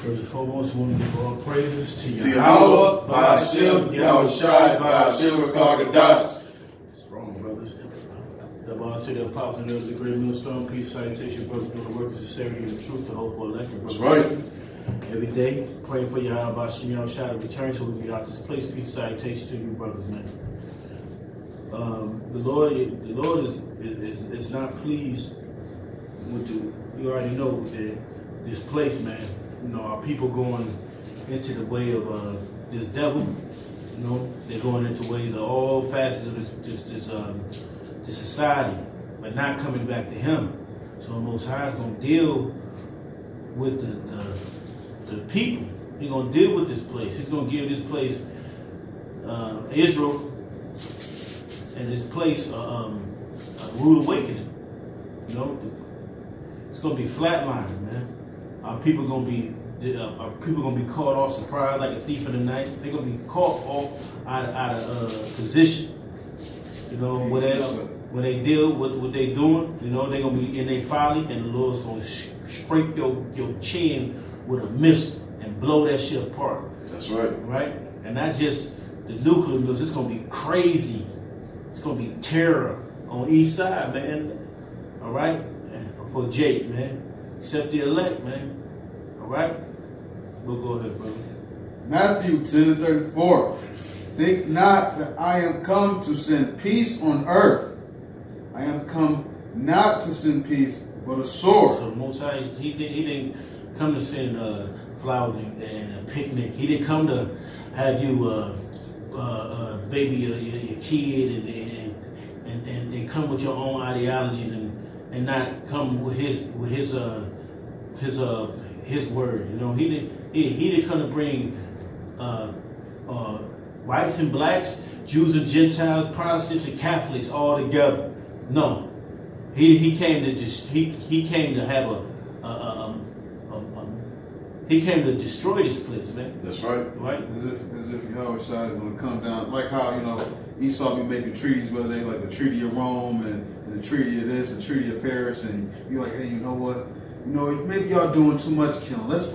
First and foremost, we want to give all praises to Yahweh, Ba'ashem, Yahushai, Ba'ashem, Kagadas. Strong brothers. The bonds to the apostles and elders, the great millstone, peace, salutation, brothers, doing the work of sincerity and the truth, the hope for elect. That's right. Every day, praying for Yahweh, Ba'ashem, Yahushai to return so we get out this place. Peace, salutation to you, brothers, man. The Lord is not pleased with you already know this place, man. You know, our people going into the way of this devil. You know, they're going into ways of all facets of this society, but not coming back to Him. So the Most High is going to deal with the people. He's going to deal with this place. He's going to give this place Israel and this place a rude awakening. You know, it's going to be flatlined, man. Our people gonna be caught off surprise like a thief in the night. They're gonna be caught off out of position. You know, when they deal with what they doing, you know, they're gonna be in their folly, and the Lord's gonna scrape your chin with a missile and blow that shit apart. That's right. Right? And not just the nuclear missiles. It's gonna be crazy. It's gonna be terror on each side, man. All right, and for Jake, man. Except the elect, man. All right? We'll go ahead, brother. Matthew 10:34. Think not that I am come to send peace on earth. I am come not to send peace, but a sword. So the Most High, he didn't come to send flowers and a picnic. He didn't come to have you baby your kid and come with your own ideologies and not come with his word. You know, he didn't come to bring whites and blacks, Jews and Gentiles, Protestants and Catholics all together. No, he came to just he came to have he came to destroy this place, man. That's right. Right. As if Yahweh is going to come down, like how Esau be making treaties, whether they like the Treaty of Rome and the Treaty of this, the Treaty of Paris, and you're like, hey, you know what? You know, maybe y'all doing too much killing. Let's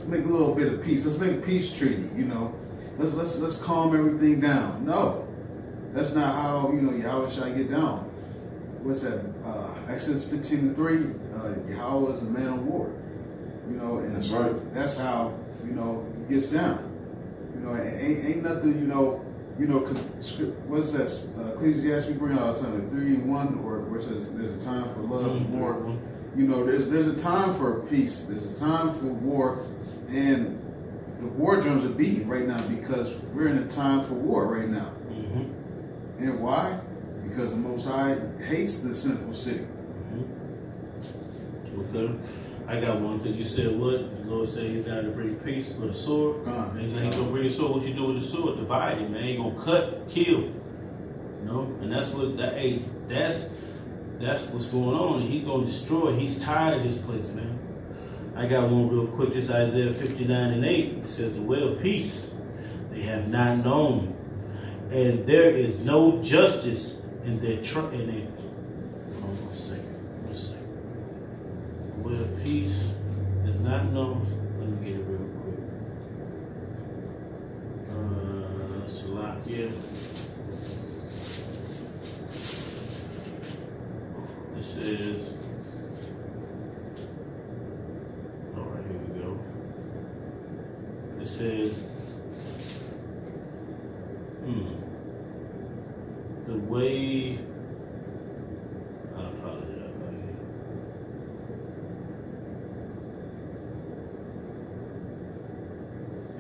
make a little bit of peace. Let's make a peace treaty. You know, let's calm everything down. No, that's not how Yahweh shall get down. What's that? Exodus 15:3. Yahweh is a man of war. You know, and that's right. That's how he gets down. You know, ain't nothing. Because what's that? Ecclesiastes we bring it all the time, like 3:1, where it says there's a time for love and war. You know, there's a time for peace. There's a time for war, and the war drums are beating right now because we're in a time for war right now. Mm-hmm. And why? Because the Most High hates the sinful city. Mm-hmm. Okay. I got one, because you said what? The Lord said He's down to bring peace with a sword. And He's going to bring a sword. What you do with the sword? Divide it, man. He going to cut, kill. You know? And that's what's going on. He's going to destroy. He's tired of this place, man. I got one real quick. This Isaiah 59:8. It says, the way of peace they have not known, and there is no justice in their hold on one second. The way of peace is not known. Let me get it real quick. Salakia. It says, all right, here we go. It says, the way, I apologize about here.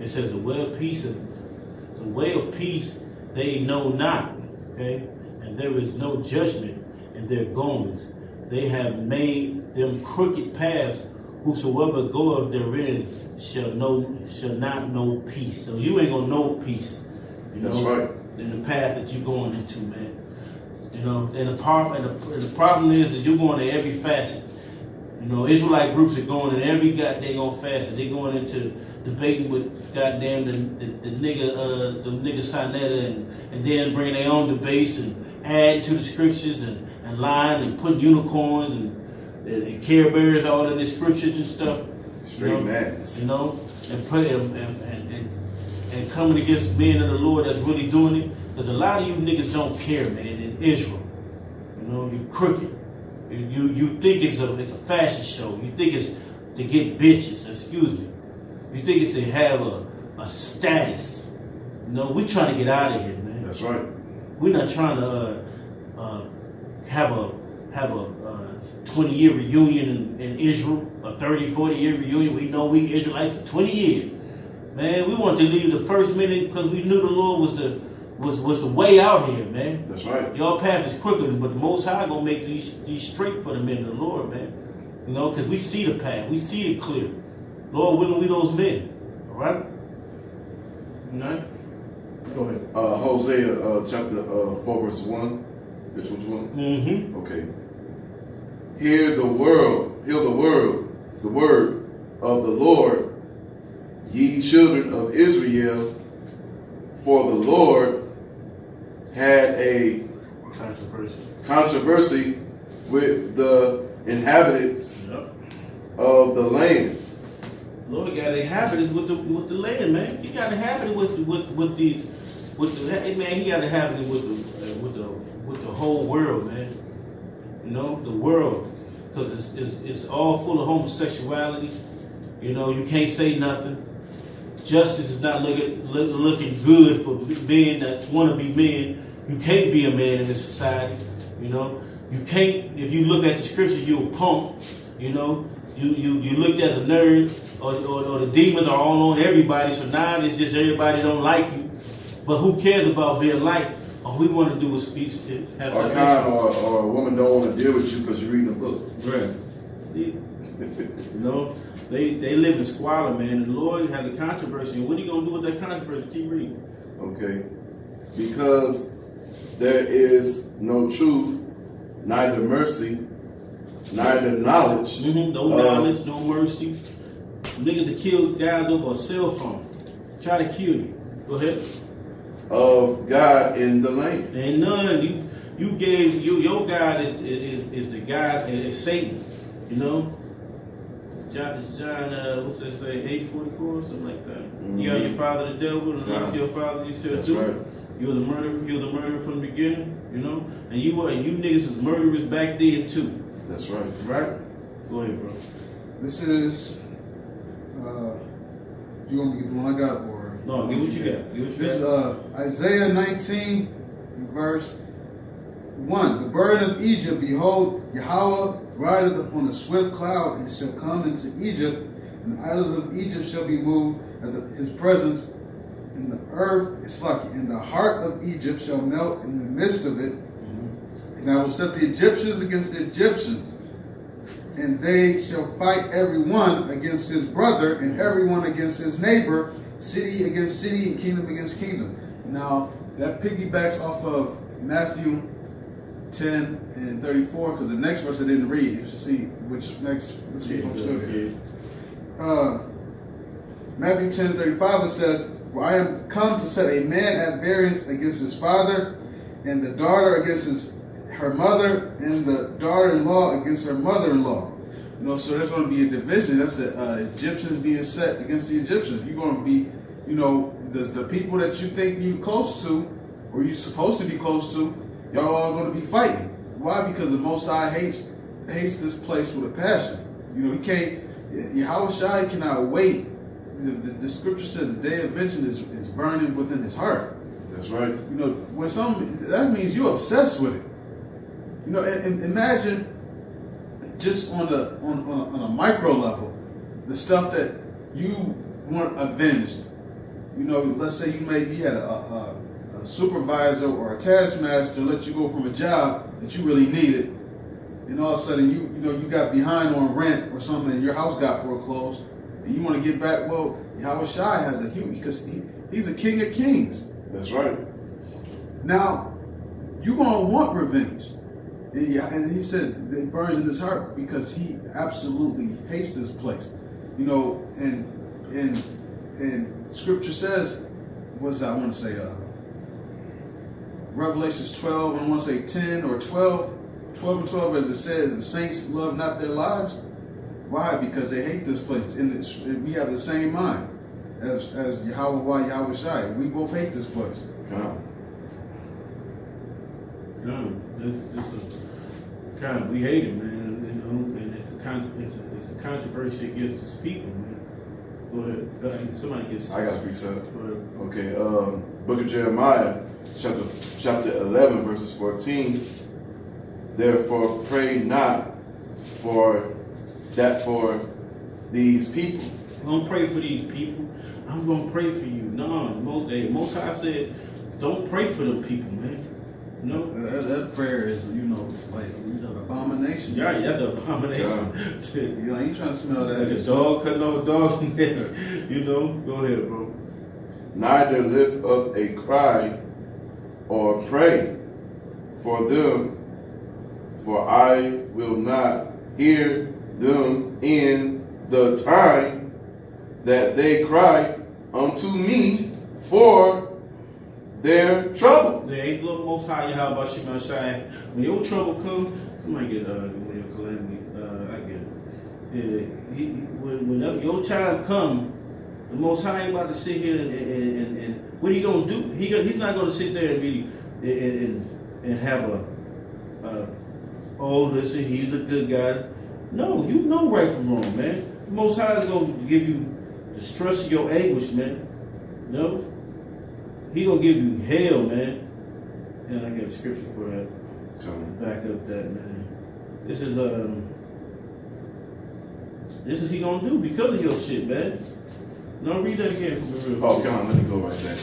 It says the way of peace they know not, okay? And there is no judgment in their goings. They have made them crooked paths. Whosoever goeth therein shall not know peace. So you ain't gonna know peace. That's right. In the path that you're going into, man. You know, and the problem is that you're going to every facet. You know, Israelite groups are going in every goddamn facet. They're going into debating with goddamn the nigga Sinetta and then bringing their own debates and add to the scriptures and lying and putting unicorns and Care Bears all in the scriptures and stuff. Straight madness. You know, and pray and coming against men of the Lord that's really doing it. Because a lot of you niggas don't care, man, in Israel. You know, you crooked. You think it's a fashion show. You think it's to get bitches, excuse me. You think it's to have a status. You know, we trying to get out of here, man. That's right. We're not trying to have a 20-year reunion in Israel, a 30, 40-year reunion. We know we Israelites for 20 years. Man, we wanted to leave the first minute because we knew the Lord was the way out here, man. That's right. Y'all path is crooked, but the Most High gonna make these straight for the men of the Lord, man. You know, because we see the path, we see it clear. Lord, willing we those men. All right? All right? Go ahead. Hosea chapter 4 verse 1. That's what you want? Mm-hmm. Okay. Hear the word of the Lord, ye children of Israel, for the Lord had a controversy with the inhabitants of the land. Lord got inhabitants with the land, man. He got inhabitants with the hey, man. He got inhabitants with the whole world, man. You know, the world, because it's all full of homosexuality. You know, you can't say nothing. Justice is not looking good for men that want to be men. You can't be a man in this society. You know, you can't. If you look at the scriptures, you're a punk. You know, you looked at a nerd, or the demons are all on everybody. So now it's just everybody don't like you. But who cares about being liked? All we want to do is speak. Or kind, or a woman don't want to deal with you because you're reading a book. Right. You know, they live in squalor, man. And the Lord has a controversy. And what are you gonna do with that controversy? Keep reading. Okay. Because there is no truth, neither mercy, neither knowledge. Mm-hmm. No knowledge, no mercy. Niggas that kill guys over a cell phone. Try to kill you. Go ahead. Of God in the land. And none. You gave your God is the God is Satan. You know? John what's that say? 8:44 or something like that. Mm-hmm. You are your father the devil, and love your father you shall do. Right. You were the murderer from the beginning, you know? And you niggas was murderers back then too. That's right. Right? Go ahead, bro. This is you want me to get the one I got, or no? Get what you got. This is Isaiah 19, verse 1. The burden of Egypt, behold, Yahweh rideth upon a swift cloud, and shall come into Egypt, and the idols of Egypt shall be moved at his presence. In the earth, it's like in the heart of Egypt shall melt in the midst of it, and I will set the Egyptians against the Egyptians, and they shall fight every one against his brother, and every one against his neighbor, city against city, and kingdom against kingdom. Now that piggybacks off of Matthew 10 and 34, because the next verse I didn't read. You should see which next. Let's see if I'm still there. Matthew 10 and 35, it says, "For I am come to set a man at variance against his father, and the daughter against her mother, and the daughter-in-law against her mother-in-law." You know, so there's going to be a division. That's the Egyptians being set against the Egyptians. You're going to be, you know, the people that you think you're close to, or you're supposed to be close to, y'all are going to be fighting. Why? Because the Most High hates this place with a passion. You know, he can't. Yahweh Shai cannot wait. The scripture says the day of vengeance is burning within his heart. That's right. You know, when that means you're obsessed with it. You know, and imagine just on a micro level, the stuff that you weren't avenged. You know, let's say you had a supervisor or a taskmaster let you go from a job that you really needed, and all of a sudden you got behind on rent or something, and your house got foreclosed, and you want to get back. Well, Yahweh Shai has a huge, because he's a king of kings. That's right. Now you're gonna want revenge. And he says it burns in his heart because he absolutely hates this place. You know, and scripture says, what's that? I want to say Revelations 12, and I want to say 10 or 12 and 12, as it says, the saints love not their lives. Why? Because they hate this place. We have the same mind as Yahweh Yahweh Shai. We both hate this place. We hate it, man. You know, and it's a controversy against the speaker, man. Go ahead. Somebody gets. I got to preset. Go ahead. Okay. Book of Jeremiah, chapter 11, verses 14. Therefore, pray not for these people. Don't pray for these people. I'm gonna pray for you. No, Most High said, don't pray for them people, man. No, that prayer is, like abomination. Yeah, that's an abomination. You ain't trying to smell that. Like a dog cutting off a dog. Go ahead, bro. Neither lift up a cry or pray for them, for I will not hear them in the time that they cry unto me for their trouble. There ain't no Most High Yahweh Shema Shai. When your trouble comes, somebody get when your calamity. I get it. Yeah, when your time comes, the Most High ain't about to sit here and what are you gonna do? He's not gonna sit there and be and have listen, he's a good guy. No, you know right from wrong, man. The Most High is gonna give you the stress of your anguish, man. No. He gonna give you hell, man. And I got a scripture for that. Back up that, man. This is he gonna do because of your shit, man. No, read that again for me real quick. Oh, come on, let me go right there.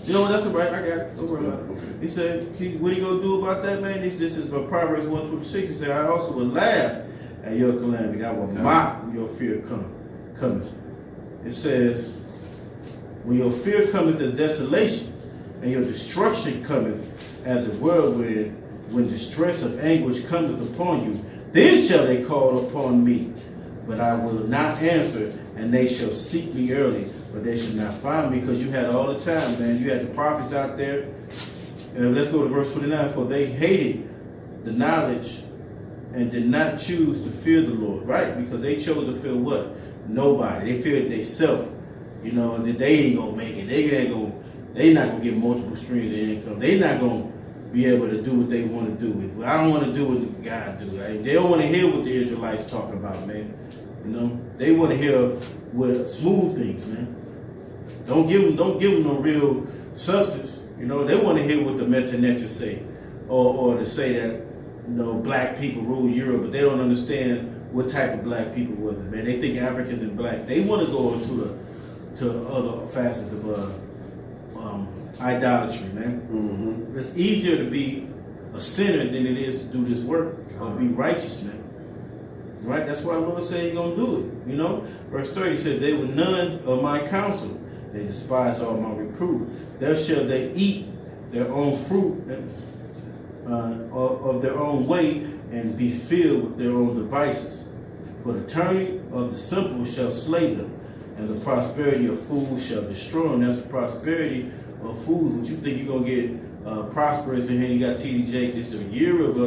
You know what? That's all right. I got it. Don't worry about it. Okay. He said, what are you going to do about that, man? This is from Proverbs 1:26. He said, I also will laugh at your calamity. I will mock when your fear cometh. It says, when your fear cometh as desolation, and your destruction cometh as a whirlwind, when distress of anguish cometh upon you, then shall they call upon me, but I will not answer, and they shall seek me early, but they shall not find me. Because you had all the time, man. You had the prophets out there. Let's go to verse 29. For they hated the knowledge and did not choose to fear the Lord, right? Because they chose to fear what? Nobody. They feared themselves. That they ain't gonna make it. They not gonna get multiple streams of income. They not gonna be able to do what they want to do. I don't want to do what God do. Right? They don't want to hear what the Israelites talk about, man. They want to hear with smooth things, man. Don't give them no real substance. They want to hear what the Metanetra say, or to say that black people rule Europe, but they don't understand what type of black people was it, man. They think Africans and blacks. They want to go into to other facets of idolatry, man. Mm-hmm. It's easier to be a sinner than it is to do this work or be righteous, man. Right? That's why the Lord said He's gonna do it. Verse 30 said, they were none of my counsel. They despised all my reproof. There shall they eat their own fruit of their own way, and be filled with their own devices. For the turning of the simple shall slay them, and the prosperity of fools shall destroy them. That's the prosperity of fools. What you think you're gonna get prosperous in here? You got TD Jakes. It's the year of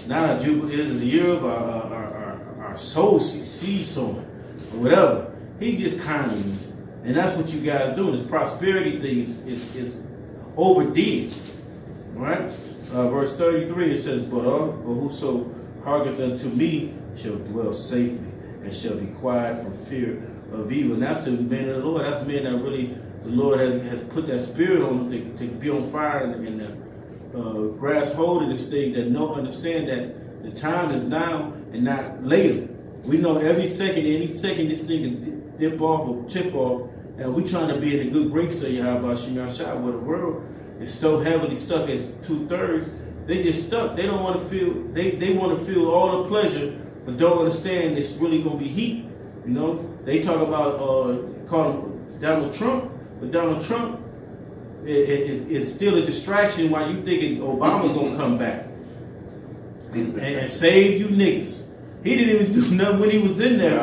not our jubilee. It's the year of our soul seed sowing or whatever. He just kind of. And that's what you guys doing. This prosperity thing is overdid. Right? Verse 33, it says, but whoso hearkeneth unto me shall dwell safely, and shall be quiet from fear of evil. And that's the men of the Lord. That's men that really, the Lord has put that spirit on them to be on fire and grasp hold of this thing, that understand that the time is now and not later. We know any second this thing can dip off or chip off, and we trying to be in the good grace of Yahweh Shema Shai, where the world is so heavily stuck as 2/3. They just stuck. They don't want to feel. They want to feel all the pleasure, but don't understand it's really gonna be heat. They talk about calling Donald Trump, but Donald Trump is still a distraction while you thinking Obama's gonna come back and save you niggas. He didn't even do nothing when he was in there.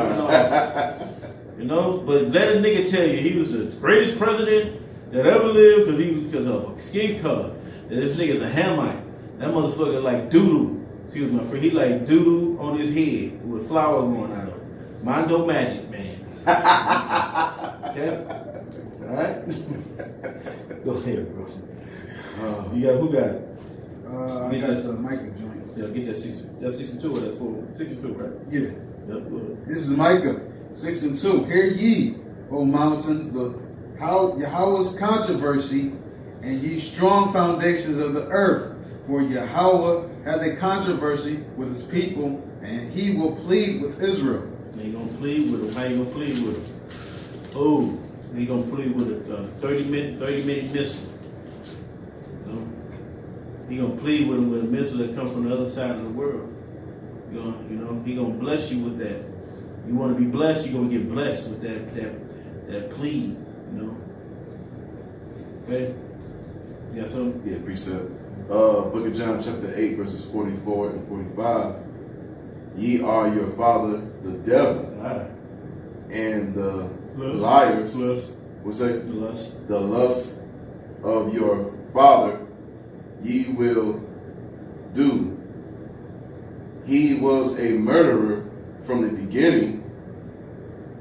But let a nigga tell you he was the greatest president that ever lived because of skin color. And this nigga's a Hamite. That motherfucker like doodoo. Excuse my friend. He like doodle on his head with flour growing out of it. Mondo Magic, man. Okay? Alright? Go ahead, bro. You got, who got it? I got the Micah joint. Yeah, get that 60. That's 62 or that's 4? 62, right? Yeah. Yep, go ahead. This is Micah 6 and 2. Hear ye, O mountains, Yahweh's controversy, and ye strong foundations of the earth. For Yahweh hath a controversy with his people, and he will plead with Israel. He gonna plead with him. How you gonna plead with him? Oh, he gonna plead with a 30-minute missile. You know? He gonna plead with him with a missile that comes from the other side of the world. You know, he gonna bless you with that. You want to be blessed, you're gonna get blessed with that plea. You know. Okay. You got something? Yeah, precept. Book of John, chapter 8, verses 44 and 45. Ye are your father, the devil, and the liars. What's that? The lust of your father ye will do. He was a murderer from the beginning,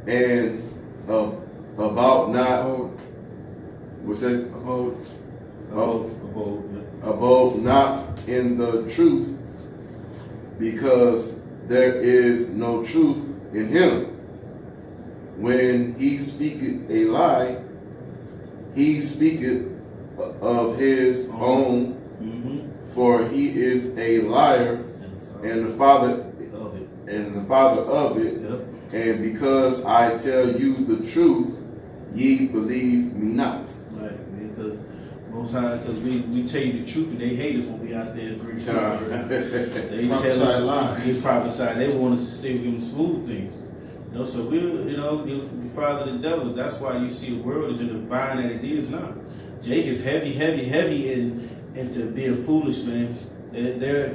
and about not. What's that? Abode not in the truth, because there is no truth in him. When he speaketh a lie, he speaketh of his own, for he is a liar and the father of it. Yep. And because I tell you the truth, ye believe me not. Right, because most high, because we tell you the truth, and they hate us when we out there preaching. They Prophesy tell us, lies. they prophesy. They want us to stay with them smooth things. You know, so we, you know, you father the devil. That's why you see the world is in the bind that it is now. Jake is heavy into being foolish, man.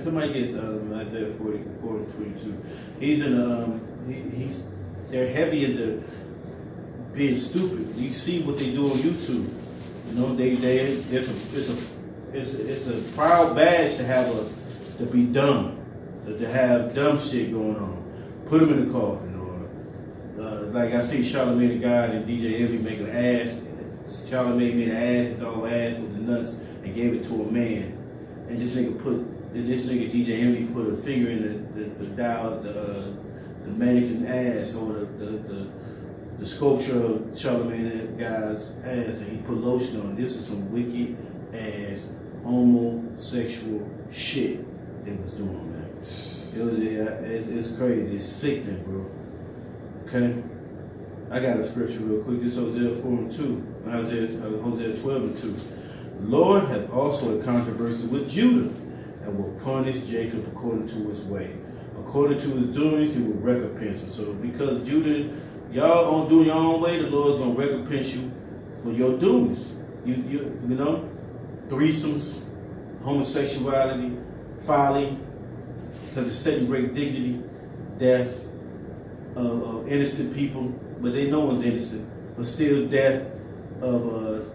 Somebody get Isaiah 44 and 22. He's in they're heavy into being stupid. You see what they do on YouTube. You know, it's a proud badge to be dumb, to have dumb shit going on. Put them in the coffin, or like I see Charlamagne the God and DJ Envy make an ass. Charlamagne made an ass, his old ass with the nuts, and gave it to a man. And this nigga DJ Envy put a finger in the mannequin ass, or the sculpture of Charlamagne the God's ass, and he put lotion on. This is some wicked ass homosexual shit they was doing, man. It's crazy. It's sickening, bro. Okay? I got a scripture real quick. This is Hosea 4 and 2. Hosea 12 and 2. The Lord hath also a controversy with Judah, and will punish Jacob according to his way. According to his doings, he will recompense him. So because Judah, y'all on doing your own way, the Lord's gonna recompense you for your doings. You know, threesomes, homosexuality, folly, because it's setting great dignity, death of innocent people, but they no one's innocent, but still death of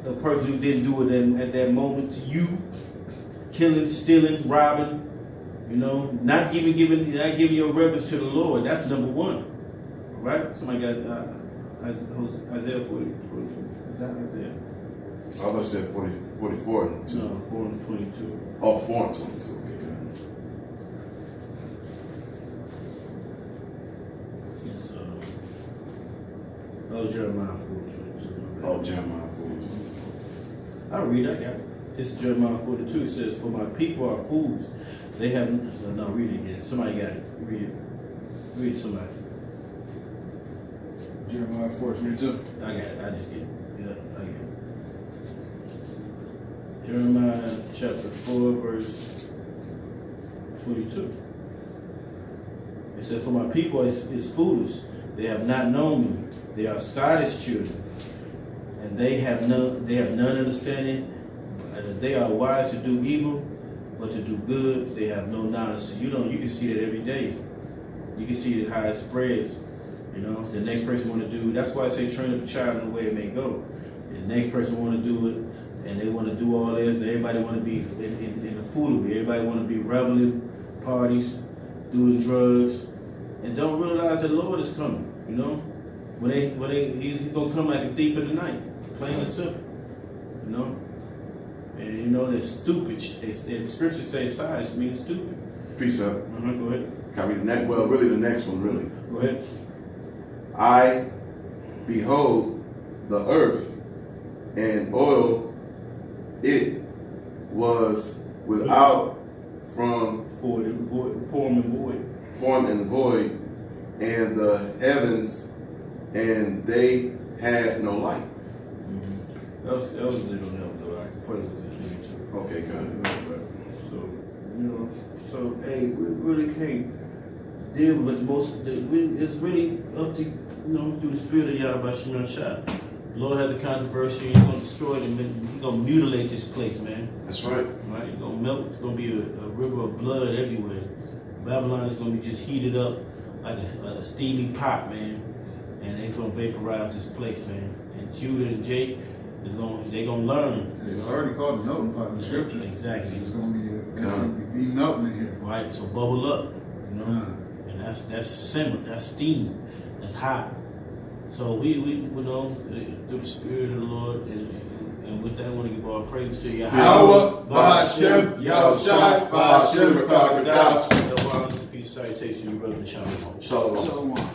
a person who didn't do it at that moment to you, killing, stealing, robbing, you know, not giving your reverence to the Lord. That's number one. All right? Somebody got Isaiah 42. Is that Isaiah? I thought you said 44 and 2. No, 4 and 22. Oh, 4 and 22. Okay, good. It's Jeremiah 4 and 22. Oh, Jeremiah 4 and 22. I read it. I got it. This is Jeremiah 42. It says, "For my people are fools. They have no. Read it again. Somebody got it. Read it. Read it, somebody. Jeremiah 4:22. I got it. I just get it. Yeah, I get it. Jeremiah chapter 4, verse 22. It says, "For my people is foolish. They have not known me. They are Scottish children, and they have none understanding. They are wise to do evil, but to do good they have no knowledge." So you can see that every day. You can see how it spreads. You know, the next person want to do. That's why I say train up a child in the way it may go. The next person want to do it, and they want to do all this, and everybody want to be in the foolery. Everybody want to be reveling, parties, doing drugs, and don't realize the Lord is coming. You know, he's gonna come like a thief in the night, plain and simple. You know, and you know they're stupid. The scriptures say silence means stupid. Precept. Go ahead. Copy the next. Well, really, the next one, really. Go ahead. I behold the earth, and oil, it was without from Form and void. form and void, and the heavens, and they had no light. That was a little help though. I put it was in 22. Okay, good. So, you know, hey, we really can't deal with the most. It's really up to, through the spirit of Yahweh Shemel Shah. The Lord had the controversy. He's going to destroy it, and he's going to mutilate this place, man. That's right. Right? It's going to melt. It's going to be a river of blood everywhere. Babylon is going to be just heated up like a steamy pot, man. And it's going to vaporize this place, man. And Judah and Jake, they're going to learn. It's already called a melting pot in the scripture. Exactly. It's going to be melting in here. Right, so bubble up, and that's simmer, that's steam, that's hot. So we through the spirit of the Lord, and with that, I want to give all praise to Yahweh, Ba'ashem, Yahushai, Ba'ashem, Rakah, Peace, salutation, brother. Shalom. Shalom. Shalom.